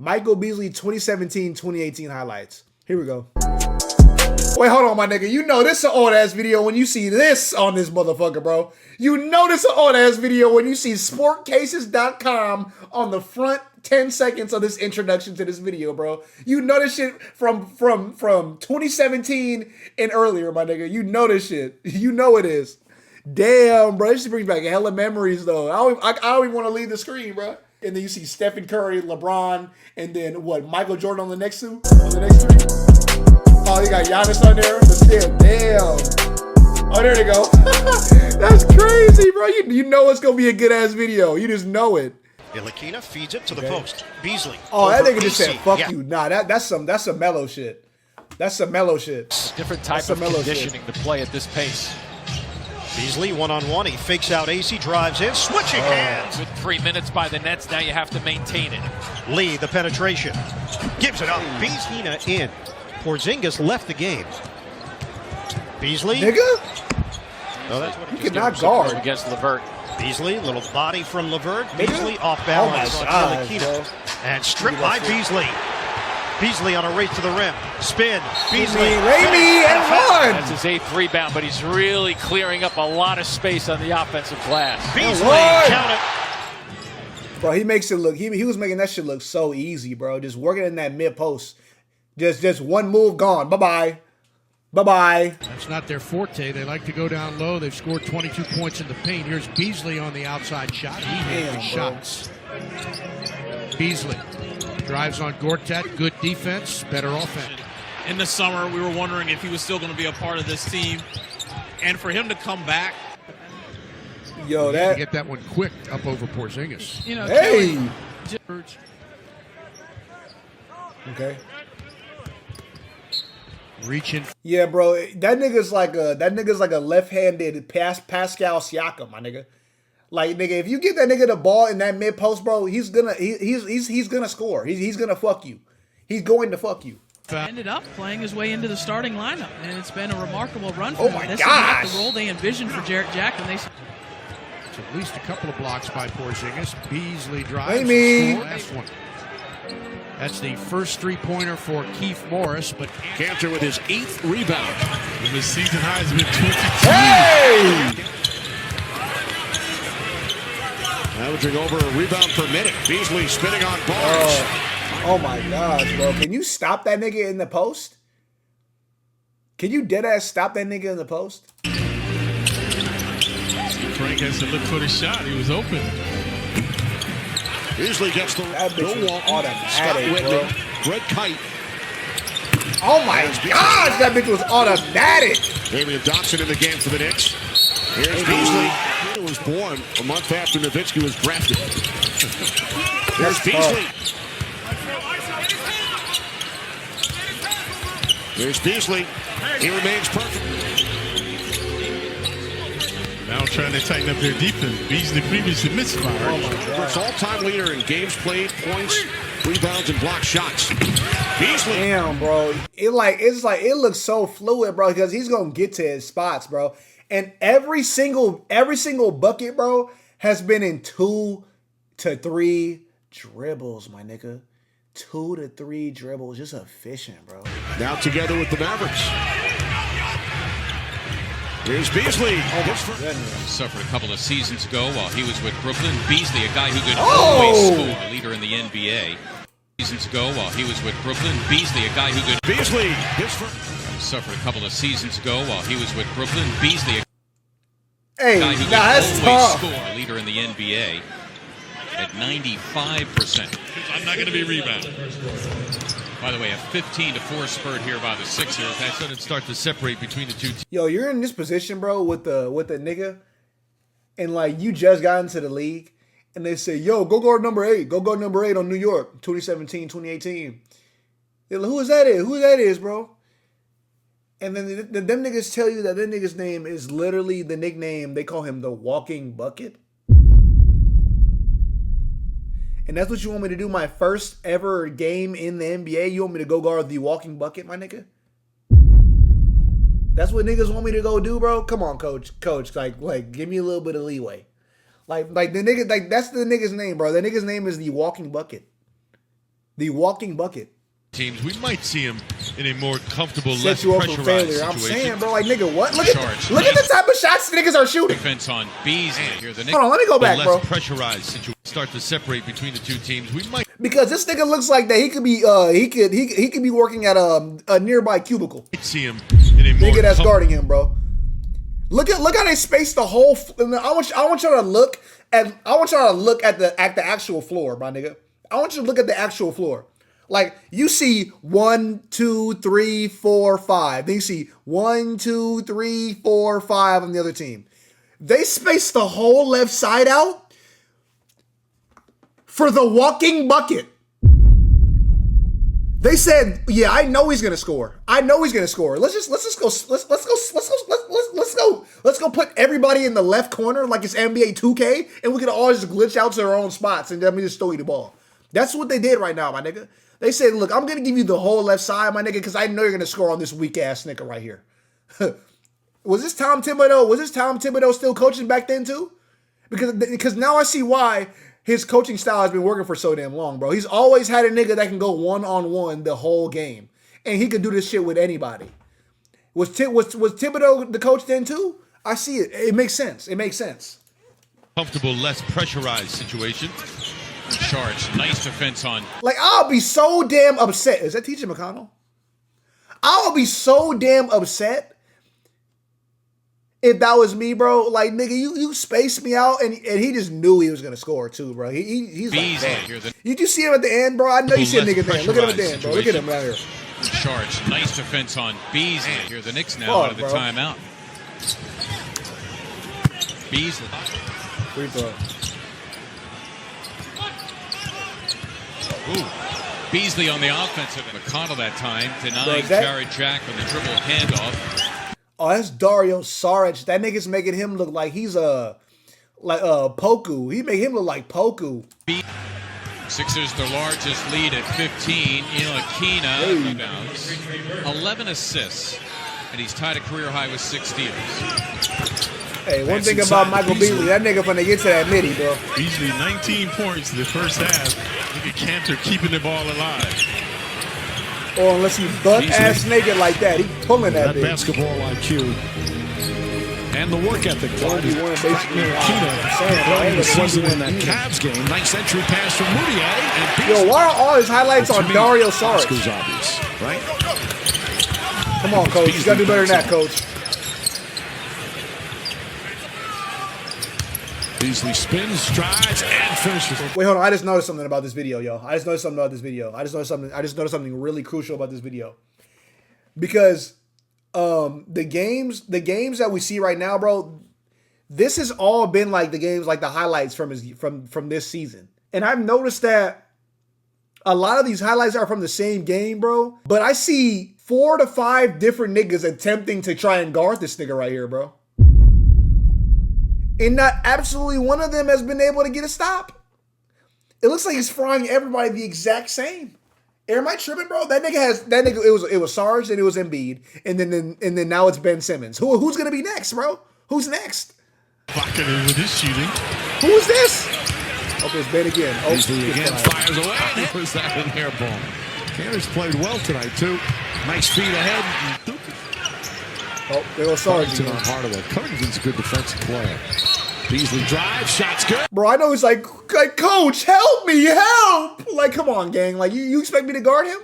Michael Beasley 2017-2018 highlights. Here we go. Wait, hold on, my nigga. You know this is an old-ass video when you see this on this motherfucker, bro. You know this is an old-ass video when you see sportcases.com on the front 10 seconds of this introduction to this video, bro. You know this shit from 2017 and earlier, my nigga. You know this shit. You know it is. Damn, bro. This brings back hella memories, though. I don't even want to leave the screen, bro. And then you see Stephen Curry, LeBron, and then what? Michael Jordan on the next two? On the next three? Oh, you got Giannis on there? But still, damn. Oh, there they go. That's crazy, bro. You know it's going to be a good-ass video. You just know it. Ilakina feeds it to the post. Beasley. Oh, that nigga just said, fuck you. Nah, that's some mellow shit. That's some mellow shit. Different type of conditioning to play at this pace. Beasley one-on-one. He fakes out AC, drives in, switching hands. With 3 minutes by the Nets, now you have to maintain it. Lee, the penetration. Gives it up. Beasley in. Porzingis left the game. Beasley. Nigga? No, that's what you cannot guard. Against LeVert. Beasley, little body from LeVert. Beasley off balance on Ilakina. And stripped by Beasley. Beasley on a race to the rim. Spin. Beasley. Ramey and one. That's his 8th rebound, but he's really clearing up a lot of space on the offensive glass. Beasley, count it. Bro, he makes it look, he was making that shit look so easy, bro. Just working in that mid post. Just one move gone. Bye-bye. Bye-bye. That's not their forte. They like to go down low. They've scored 22 points in the paint. Here's Beasley on the outside shot. He hit the shots. Beasley drives on Gortat. Good defense, better offense. In the summer, we were wondering if he was still going to be a part of this team. And for him to come back. Yo, that. Get that one quick up over Porzingis. You know, hey. Okay. Reaching. Yeah, bro. That nigga's like a left-handed Pascal Siakam, my nigga. Like, nigga, if you get that nigga the ball in that mid post, bro, he's gonna score. He's gonna fuck you. He's going to fuck you. Ended up playing his way into the starting lineup, and it's been a remarkable run for him. My this gosh. is not the role they envisioned for Jarrett Jack when they. It's at least a couple of blocks by Porzingis. Beasley drives. Amy. Last one. That's the first three-pointer for Keith Morris, but Cantor with his 8th rebound. And the season high has been 22. Hey! Averaging over a rebound per minute. Beasley spinning on bars. Oh my gosh, bro. Can you stop that nigga in the post? Can you deadass stop that nigga in the post? Frank has to look for the shot. He was open. Beasley gets the automatic, Scott Whitney, bro. Greg Kite. Oh my gosh, that bitch was automatic. Damian Dotson in the game for the Knicks. Here's Beasley. He was born a month after Nowitzki was drafted. Here's Beasley. Here's Beasley. He remains perfect. Now trying to tighten up their defense. Beasley previously misfired. It's all-time leader in games played, points, rebounds, and block shots. Beasley. Damn, bro. It looks so fluid, bro, because he's gonna get to his spots, bro. And every single bucket, bro, has been in 2 to 3 dribbles, my nigga. 2 to 3 dribbles, just efficient, bro. Now together with the Mavericks. Here's Beasley. Suffered a couple of seasons ago while he was with Brooklyn. Beasley, a guy who could always score, a leader in the NBA. Seasons ago while he was with Brooklyn. Beasley, a guy who could... Beasley. Suffered a couple of seasons ago while he was with Brooklyn. Beasley, hey, a guy who could always score, a leader in the NBA at 95%. I'm not going to be rebounded. By the way, a 15-4 spurt here by the Sixers. That's when it starts to separate between the two teams. Yo, you're in this position, bro, with the nigga, and like you just got into the league, and they say, yo, go guard number 8. Go guard number 8 on New York, 2017, 2018. Like, who is that? Who that is, bro? And then them niggas tell you that that nigga's name is literally the nickname. They call him the Walking Bucket. And that's what you want me to do my first ever game in the NBA? You want me to go guard the Walking Bucket, my nigga? That's what niggas want me to go do, bro? Come on, coach. Like, give me a little bit of leeway. Like the nigga, like that's the nigga's name, bro. The nigga's name is the Walking Bucket. The walking bucket. Teams, we might see him in a more comfortable, Set less you up for pressurized failure. I'm situation. saying, bro, like, nigga, what? Look at the type of shots niggas are shooting. Defense on Beasley. Here, the Knicks. Hold on, let me go back, less bro. pressurized situation. Start to separate between the two teams. We might Because this nigga looks like that he could be he could be working at a nearby cubicle. see him in a more Nigga that's guarding him, bro. Look how they spaced the whole. I want y'all to look at the actual floor, my nigga. I want you to look at the actual floor. Like, you see 1, 2, 3, 4, 5. Then you see 1, 2, 3, 4, 5 on the other team. They spaced the whole left side out for the walking bucket. They said, "Yeah, I know he's gonna score. I know he's gonna score. Let's go put everybody in the left corner like it's NBA 2K, and we can all just glitch out to our own spots and then we just throw you the ball." That's what they did right now, my nigga. They said, "Look, I'm gonna give you the whole left side, my nigga, because I know you're gonna score on this weak ass nigga right here." Was this Tom Thibodeau? Was this Tom Thibodeau still coaching back then too? Because now I see why his coaching style has been working for so damn long, bro. He's always had a nigga that can go one-on-one the whole game. And he could do this shit with anybody. Was Thibodeau the coach then too? I see it. It makes sense. It makes sense. comfortable, less pressurized situation. Charge. Nice defense on. Like, I'll be so damn upset. Is that TJ McConnell? I'll be so damn upset if that was me, bro. Like, nigga, you spaced me out, and he just knew he was gonna score too, bro. He's like, damn. You just see him at the end, bro. I know you see a nigga there. Look at him at the end, bro. Look at him right here. Charge. Nice defense on Beasley. Here, the Knicks now out of the timeout. Beasley. Free throw. Ooh. Beasley on the offensive. McConnell that time denying Jared Jack on the dribble handoff. Oh, that's Dario Saric. That nigga's making him look like he's Poku. He made him look like Poku. Sixers the largest lead at 15. Ilakina rebounds. 11 assists. And he's tied a career high with 6 steals. Hey, one thing about Michael Beasley, that nigga finna get to that midi, bro. Beasley, 19 points in the first half. Look at Cantor keeping the ball alive. Or unless he butt-ass naked like that, he pulling that bitch. Basketball IQ. And the work ethic. Early season in that Cavs game. Nice entry pass from Moutier. Yo, why are all his highlights on Dario Saric? Obvious, right? Come on, coach. You gotta do better than that, coach. Beasley spins, strides, and finishes. Wait, hold on. I just noticed something about this video, yo. I just noticed something really crucial about this video. Because the games that we see right now, bro, this has all been like the games, like the highlights from this season. And I've noticed that a lot of these highlights are from the same game, bro. But I see 4 to 5 different niggas attempting to try and guard this nigga right here, bro. And not absolutely one of them has been able to get a stop. It looks like he's frying everybody the exact same. Am I tripping, bro? It was Sarge, then it was Embiid, and then now it's Ben Simmons. Who's gonna be next, bro? Who's next? Rocketed with his shooting. Who is this? Oh, it's Ben again. Oh, Beasley again fires away. Was that an air ball? Cantor's played well tonight too. Nice feet ahead. Oh, there goes Sarge. Hardaway. Covington's a good defensive player. Beasley drives, shots good. Bro, I know he's like, coach, help me, help! Like, come on, gang. Like, you expect me to guard him?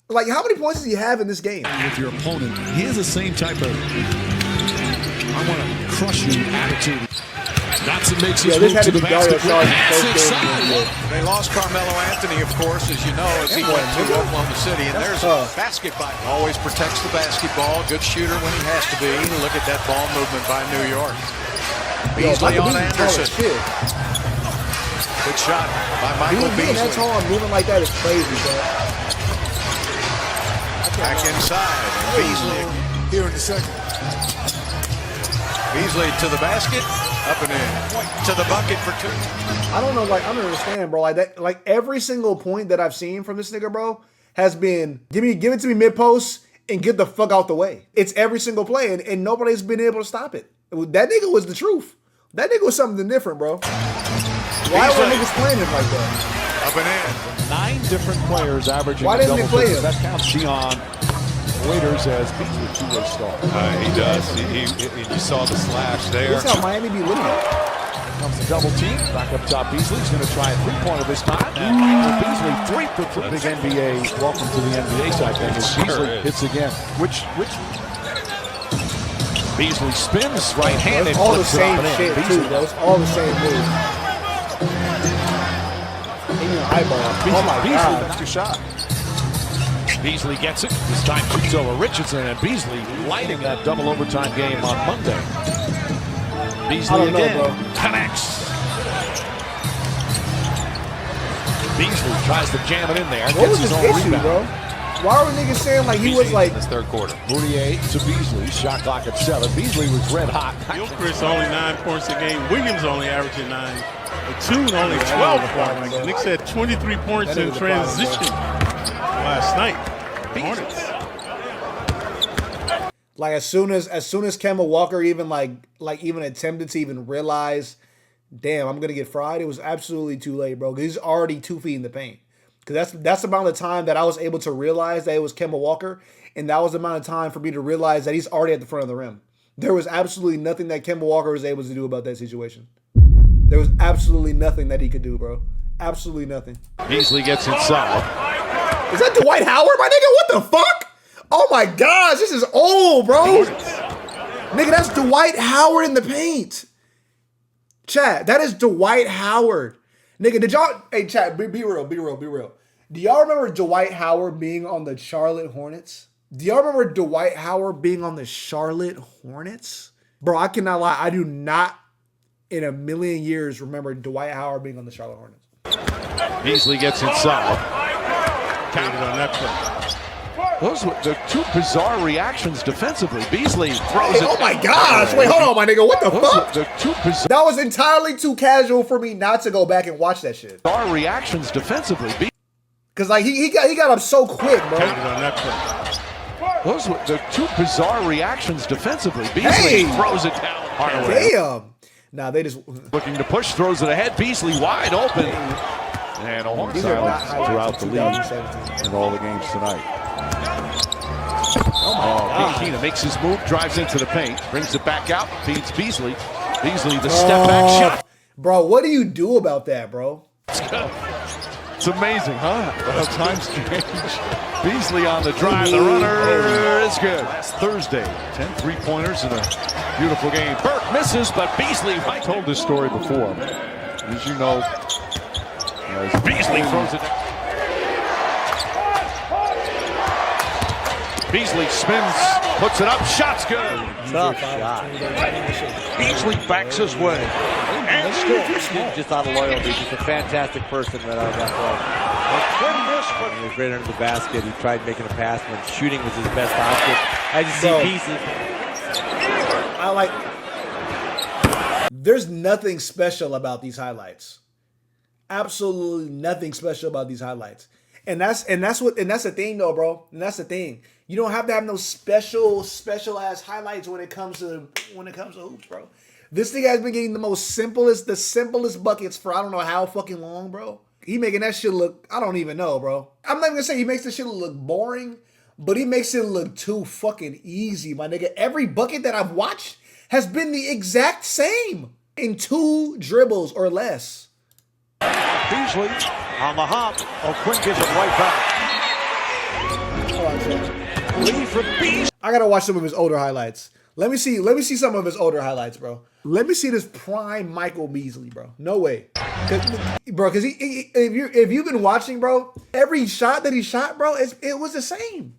Like, how many points does he have in this game? With your opponent, he has the same type of I want to crush you attitude. Dotson makes his move to the basket. They lost Carmelo Anthony, of course, as you know, as he went to Oklahoma City. And there's a basketball. Always protects the basketball. Good shooter when he has to be. Look at that ball movement by New York. Beasley on Anderson. Good shot by Michael Beasley. That's all I'm moving like that is crazy, bro. Back inside. Beasley here in the second. Beasley to the basket, up and in. To the bucket for 2. I don't know, like, I don't understand, bro. Like every single point that I've seen from this nigga, bro, has been give it to me mid-post and get the fuck out the way. It's every single play, and nobody's been able to stop it. That nigga was the truth. That nigga was something different, bro. Why were niggas playing him like that? Up and in. 9 different players averaging. Why didn't they play him? That counts Dion Waiters as Beasley a two-way star. He does. You saw the slash there. This is how Miami be winning. Comes the double team. Back up top, Beasley. He's going to try a three-pointer this time. And Beasley, 3 for big NBA. Welcome to the NBA side thing. As Beasley hits again. Which Beasley spins right-handed. All the same shit, too, bro. It's all the same moves. In your eyeball. Oh, my God. That's your shot. Beasley gets it. This time shoots over Richardson, and Beasley lighting that double overtime game on Monday. Beasley again connects. Beasley tries to jam it in there. What was his issue, bro? Why were niggas saying like he was like in this third quarter? Bourdier to Beasley. Shot clock at 7. Beasley was red hot. Gilchrist only 9 points a game. Williams only averaging 9. Batum only 12 points. The Knicks had 23 points in transition last night. Hornets. Like as soon as Kemba Walker even even attempted to even realize, damn, I'm gonna get fried, it was absolutely too late, bro. He's already 2 feet in the paint. Because that's about the time that I was able to realize that it was Kemba Walker, and that was the amount of time for me to realize that he's already at the front of the rim. There was absolutely nothing that Kemba Walker was able to do about that situation. There was absolutely nothing that he could do, bro. Absolutely nothing. Beasley gets inside. Is that Dwight Howard, my nigga? What the fuck? Oh my gosh, this is old, bro. Nigga, that's Dwight Howard in the paint. Chat, that is Dwight Howard. Nigga, did y'all... Hey, chat, be real. Do y'all remember Dwight Howard being on the Charlotte Hornets? Do y'all remember Dwight Howard being on the Charlotte Hornets? Bro, I cannot lie. I do not in a million years remember Dwight Howard being on the Charlotte Hornets. Beasley gets inside. Counted on that play. Those were the 2 bizarre reactions defensively. Beasley throws it. Oh my gosh. Wait, hold on, my nigga. What the fuck? The 2 bizarre That was entirely too casual for me not to go back and watch that shit. reactions defensively. Because like he got up so quick, bro. Counted on that play. Those were the 2 bizarre reactions defensively. Beasley throws it down. Damn. Nah, they just Looking to push, throws it ahead. Beasley wide open. And a horn silence throughout the league in all the games tonight. Oh, Keena makes his move, drives into the paint, brings it back out, feeds Beasley. Beasley, the step back shot. Bro, what do you do about that, bro? It's amazing, huh? How times change. Beasley on the drive. The runner is good. Last Thursday, 10 3-pointers in a beautiful game. Burke misses, but Beasley, I told this story before. As you know, Beasley throws it. Beasley spins, puts it up, shot's good. Tough shot. Beasley backs his way. And scores. Just out of loyalty, just a fantastic person that on that play. He was right under the basket. He tried making a pass when shooting was his best option. As you see pieces. There's nothing special about these highlights. Absolutely nothing special about these highlights. And that's the thing though, bro. And that's the thing. You don't have to have no special ass highlights when it comes to hoops, bro. This thing has been getting the simplest buckets for I don't know how fucking long, bro. He making that shit look, I don't even know, bro. I'm not even gonna say he makes the shit look boring, but he makes it look too fucking easy, my nigga. Every bucket that I've watched has been the exact same in 2 dribbles or less. Beasley on the hop. O'Quinn gives it right back. Lead from Beasley. I gotta watch some of his older highlights. Let me see some of his older highlights, bro. Let me see this prime Michael Beasley, bro. No way, because if you've been watching, bro, every shot that he shot, bro, it was the same.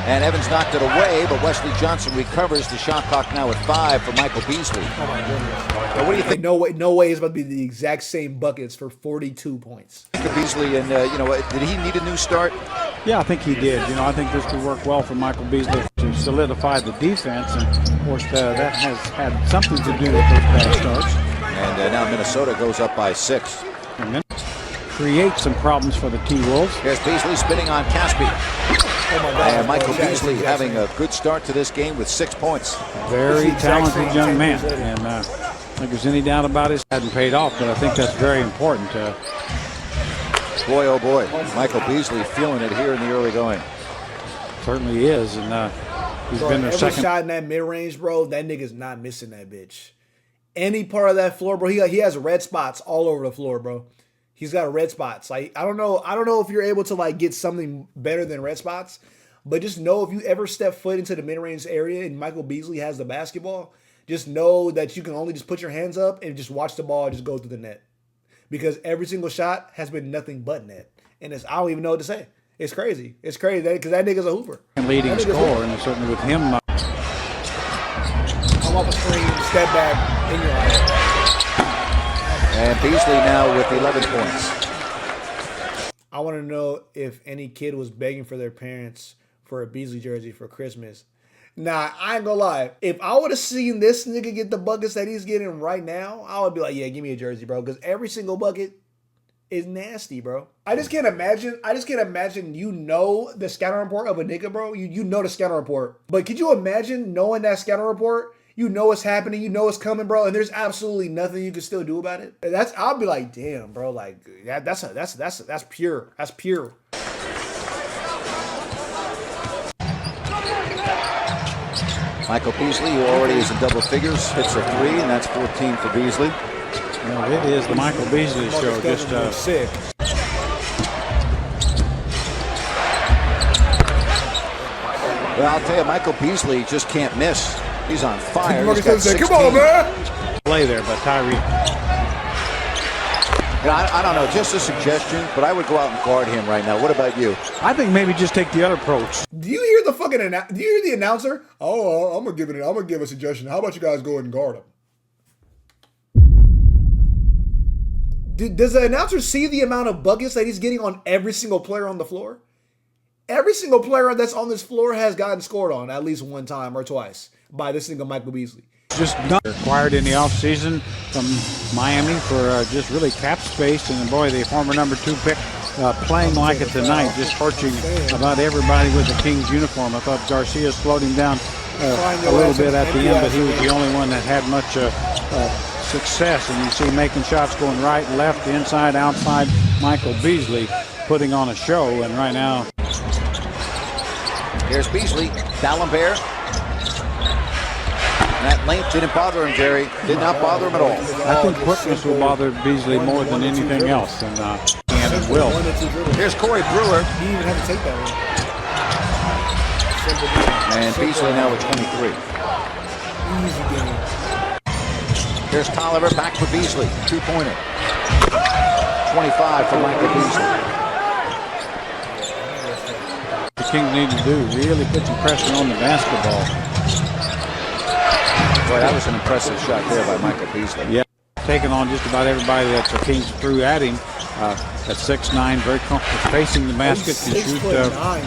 And Evans knocked it away, but Wesley Johnson recovers. The shot clock now at 5 for Michael Beasley. Oh my goodness. Now, what do you think? No way it's about to be the exact same buckets for 42 points. Beasley, and did he need a new start? Yeah, I think he did. I think this could work well for Michael Beasley to solidify the defense, and of course that has had something to do with those bad starts. And now Minnesota goes up by 6. And then create some problems for the T-Wolves. Here's Beasley spinning on Caspi. Oh my God. And Michael Beasley having a good start to this game with 6 points. Very talented young man, and I think there's any doubt about it, hasn't paid off, but I think that's very important. Boy, oh boy, Michael Beasley feeling it here in the early going. Certainly is, and he's been their every second shot in that mid-range, bro. That nigga's not missing that bitch. Any part of that floor, bro. He has red spots all over the floor, bro. He's got red spots. Like I don't know if you're able to like get something better than red spots, but just know if you ever step foot into the mid-range area and Michael Beasley has the basketball, just know that you can only just put your hands up and just watch the ball just go through the net. Because every single shot has been nothing but net. And I don't even know what to say. It's crazy. It's crazy because that nigga's a hooper. Leading scorer, and certainly with him. I'm off a screen, step back, in your eye. And Beasley now with 11 points. I want to know if any kid was begging for their parents for a Beasley jersey for Christmas. Nah, I ain't gonna lie. If I would have seen this nigga get the buckets that he's getting right now, I would be like, yeah, give me a jersey, bro. Because every single bucket is nasty, bro. I just can't imagine, you know the scouting report of a nigga, bro. You know the scouting report. But could you imagine knowing that scouting report? You know what's happening, you know what's coming, bro, and there's absolutely nothing you can still do about it. I'll be like, damn, bro, like that's pure. That's pure. Michael Beasley, who already is in double figures, hits a 3, and that's 14 for Beasley. Well, it is the Michael Beasley show. Just sick. Well, I'll tell you, Michael Beasley just can't miss. He's on fire. He's got 16. Come on, man. Play there, but Tyree. I don't know, just a suggestion, but I would go out and guard him right now. What about you? I think maybe just take the other approach. Do you hear the fucking? Do you hear the announcer? Oh, I'm gonna give a suggestion. How about you guys go ahead and guard him? Does the announcer see the amount of buckets that he's getting on every single player on the floor? Every single player that's on this floor has gotten scored on at least one time or twice by this nigga Michael Beasley. Just not acquired in the offseason from Miami for just really cap space. And boy, the former number 2 pick playing like it tonight, just torching about everybody with the Kings uniform. I thought Garcia's slowed him down a little bit at the end, but he was the only one that had much success. And you see making shots going right, left, inside, outside. Michael Beasley putting on a show, and right now. Here's Beasley, D'Alembert. That length didn't bother him, Jerry. Did not bother him at all. I think quickness will bother Beasley more than anything else, and it will. Here's Corey Brewer. He didn't even have to take that one. And Beasley now with 23. Easy game. Here's Tolliver, back for Beasley. 2-pointer. 25 for Michael Beasley. The Kings need to do really put some pressure on the basketball. Boy, that was an impressive shot there by Michael Beasley. Yeah, taking on just about everybody that the Kings threw at him. At 6'9", very comfortable facing the basket, can shoot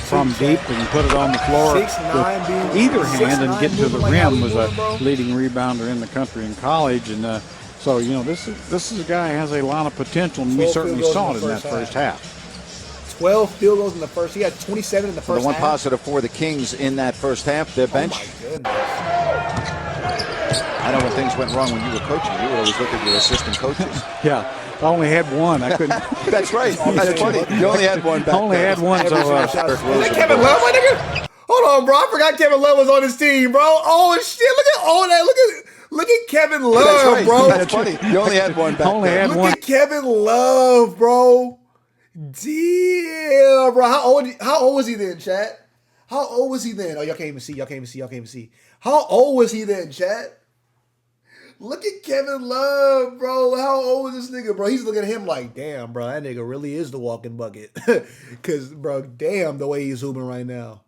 from deep and put it on the floor with either hand and get to the rim. Was a leading rebounder in the country in college, and so you know this is a guy who has a lot of potential, and we certainly saw it in that first half. 12 field goals in the first. He had 27 in the first half. The one positive for the Kings in that first half, their bench. Oh my goodness. I know when things went wrong when you were coaching, you would always look at your assistant coaches. Yeah, I only had one. I couldn't. That's right. That's funny. You only had one back only then. had one. So, Is that Kevin Love, my nigga? Hold on, bro. I forgot Kevin Love was on his team, bro. Oh shit! Look at all that. Look at Kevin Love, That's right. bro. That's funny. You only had one back then. Look at Kevin Love, bro. Damn, bro. How old was he then, chat? How old was he then? Oh, y'all can't even see. How old was he then, chat? Look at Kevin Love, bro. How old is this nigga, bro? He's looking at him like, damn, bro, that nigga really is the walking bucket. Because, bro, damn the way he's hooping right now.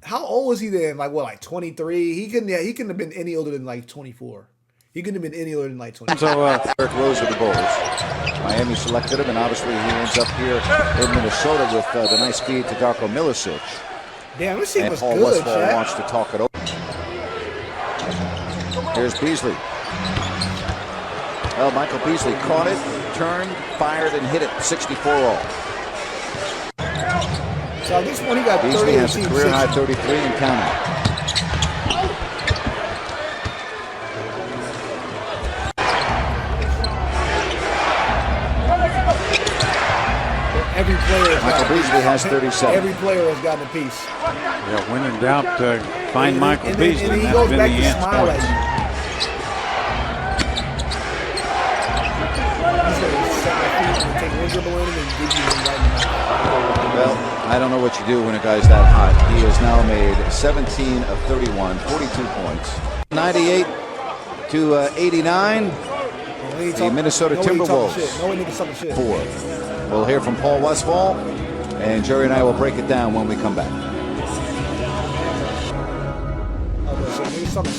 How old was he then? Like, what, like 23? He couldn't have been any older than like 24. He couldn't have been any older than like 24. So, Eric Rose with the Bulls. Miami selected him, and obviously he ends up here in Minnesota with the nice feed to Darko Milicic. Damn, this team was Paul good, Westphal chat. wants to talk it over. Here's Beasley. Well, Michael Beasley caught it, turned, fired, and hit it 64 all. So at this point, he got Beasley has a career high 33 and counting. Beasley has 37. Every player has gotten a piece. Yeah, when in doubt, find Michael And Beasley. he That's goes been back the to answer. smile at you. He's going to set my feet and take one dribble in and give you one right now. Well, I don't know what you do when a guy's that hot. He has now made 17 of 31, 42 points. 98 to 89. The Minnesota Timberwolves. No niggas talking shit. 4. We'll hear from Paul Westphal, and Jerry and I will break it down when we come back.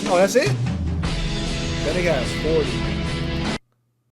Oh, that's it? That nigga has 40.